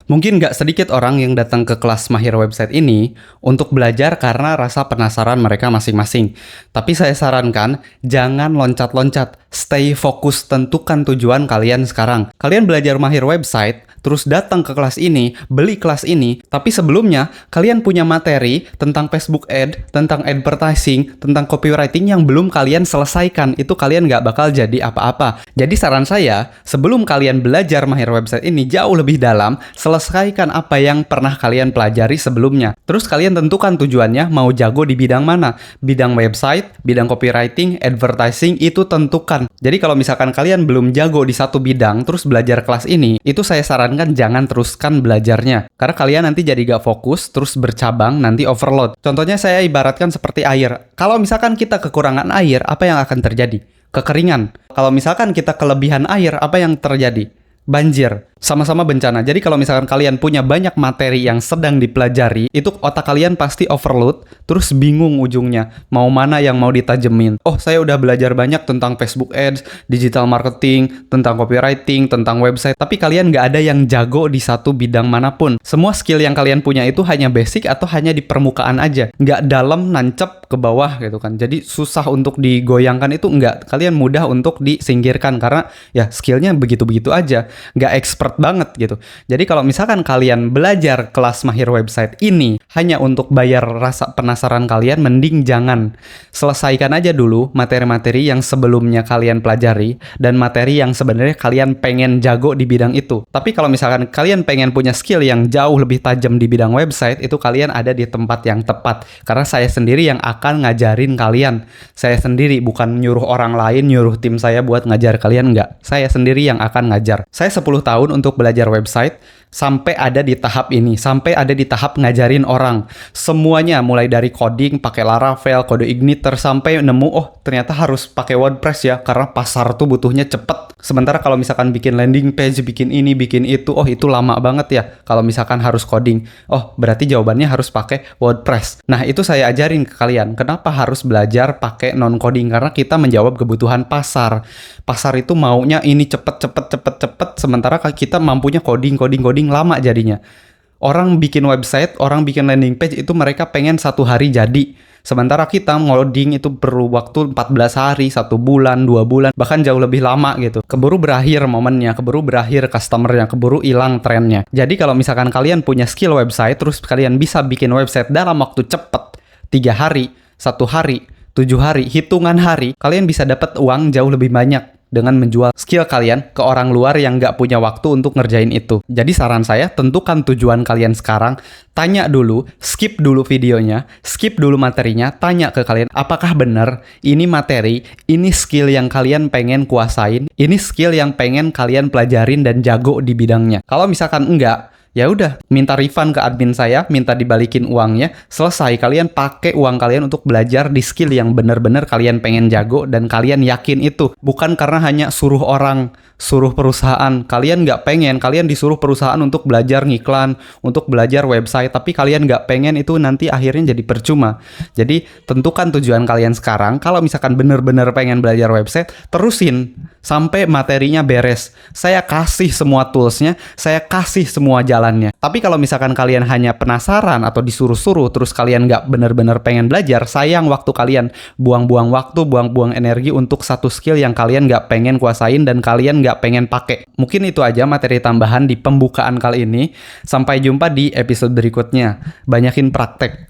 Mungkin nggak sedikit orang yang datang ke kelas Mahir Website ini untuk belajar karena rasa penasaran mereka masing-masing. Tapi saya sarankan, jangan loncat-loncat. Stay fokus, tentukan tujuan kalian sekarang. Kalian belajar Mahir Website, terus datang ke kelas ini, beli kelas ini, tapi sebelumnya kalian punya materi tentang Facebook Ad, tentang advertising, tentang copywriting yang belum kalian selesaikan. Itu kalian nggak bakal jadi apa-apa. Jadi saran saya, sebelum kalian belajar Mahir Website ini jauh lebih dalam, selesaikan apa yang pernah kalian pelajari sebelumnya. Terus kalian tentukan tujuannya, mau jago di bidang mana. Bidang website, bidang copywriting, advertising, itu tentukan. Jadi kalau misalkan kalian belum jago di satu bidang, terus belajar kelas ini, itu saya sarankan jangan teruskan belajarnya. Karena kalian nanti jadi gak fokus, terus bercabang, nanti overload. Contohnya saya ibaratkan seperti air. Kalau misalkan kita kekurangan air, apa yang akan terjadi? Kekeringan. Kalau misalkan kita kelebihan air, apa yang terjadi? Banjir. Sama-sama bencana. Jadi kalau misalkan kalian punya banyak materi yang sedang dipelajari, itu otak kalian pasti overload, terus bingung ujungnya. Mau mana yang mau ditajemin. Oh, saya udah belajar banyak tentang Facebook Ads, digital marketing, tentang copywriting, tentang website, tapi kalian nggak ada yang jago di satu bidang manapun. Semua skill yang kalian punya itu hanya basic atau hanya di permukaan aja. Nggak dalam, nancep ke bawah gitu kan. Jadi susah untuk digoyangkan itu nggak. Kalian mudah untuk disingkirkan karena ya skillnya begitu-begitu aja. Nggak expert banget gitu. Jadi kalau misalkan kalian belajar kelas Mahir Website ini hanya untuk bayar rasa penasaran kalian, mending jangan. Selesaikan aja dulu materi-materi yang sebelumnya kalian pelajari dan materi yang sebenarnya kalian pengen jago di bidang itu. Tapi kalau misalkan kalian pengen punya skill yang jauh lebih tajam di bidang website, itu kalian ada di tempat yang tepat. Karena saya sendiri yang akan ngajarin kalian. Saya sendiri, bukan nyuruh orang lain, nyuruh tim saya buat ngajar kalian, enggak. Saya sendiri yang akan ngajar. Saya 10 tahun untuk belajar website, sampai ada di tahap ini, sampai ada di tahap ngajarin orang. Semuanya, mulai dari coding, pakai Laravel, kode Igniter, sampai nemu, oh ternyata harus pakai WordPress ya, karena pasar tuh butuhnya cepet. Sementara kalau misalkan bikin landing page, bikin ini, bikin itu, oh itu lama banget ya. Kalau misalkan harus coding, oh berarti jawabannya harus pakai WordPress. Nah itu saya ajarin ke kalian, kenapa harus belajar pakai non-coding, karena kita menjawab kebutuhan pasar. Pasar itu maunya ini cepet, sementara kita mampunya coding lama jadinya. Orang bikin website, orang bikin landing page itu mereka pengen 1 hari jadi. Sementara kita ngoding itu perlu waktu 14 hari, 1 bulan, 2 bulan, bahkan jauh lebih lama gitu. Keburu berakhir momennya, keburu berakhir customernya, keburu hilang trennya. Jadi kalau misalkan kalian punya skill website, terus kalian bisa bikin website dalam waktu cepet, 3 hari, 1 hari, 7 hari, hitungan hari, kalian bisa dapat uang jauh lebih banyak dengan menjual skill kalian ke orang luar yang nggak punya waktu untuk ngerjain itu. Jadi saran saya, tentukan tujuan kalian sekarang, tanya dulu, skip dulu videonya, skip dulu materinya, tanya ke kalian, apakah benar ini materi, ini skill yang kalian pengen kuasain, ini skill yang pengen kalian pelajarin dan jago di bidangnya. Kalau misalkan enggak, ya udah, minta refund ke admin saya, minta dibalikin uangnya, selesai. Kalian pakai uang kalian untuk belajar di skill yang benar-benar kalian pengen jago dan kalian yakin itu. Bukan karena hanya suruh orang, suruh perusahaan. Kalian nggak pengen, kalian disuruh perusahaan untuk belajar ngiklan, untuk belajar website, tapi kalian nggak pengen, itu nanti akhirnya jadi percuma. Jadi tentukan tujuan kalian sekarang. Kalau misalkan benar-benar pengen belajar website, terusin sampai materinya beres. Saya kasih semua toolsnya, saya kasih semua jalannya. Tapi kalau misalkan kalian hanya penasaran atau disuruh-suruh, terus kalian nggak benar-benar pengen belajar, sayang waktu kalian. Buang-buang waktu, buang-buang energi untuk satu skill yang kalian nggak pengen kuasain dan kalian nggak pengen pakai. Mungkin itu aja materi tambahan di pembukaan kali ini. Sampai jumpa di episode berikutnya. Banyakin praktek.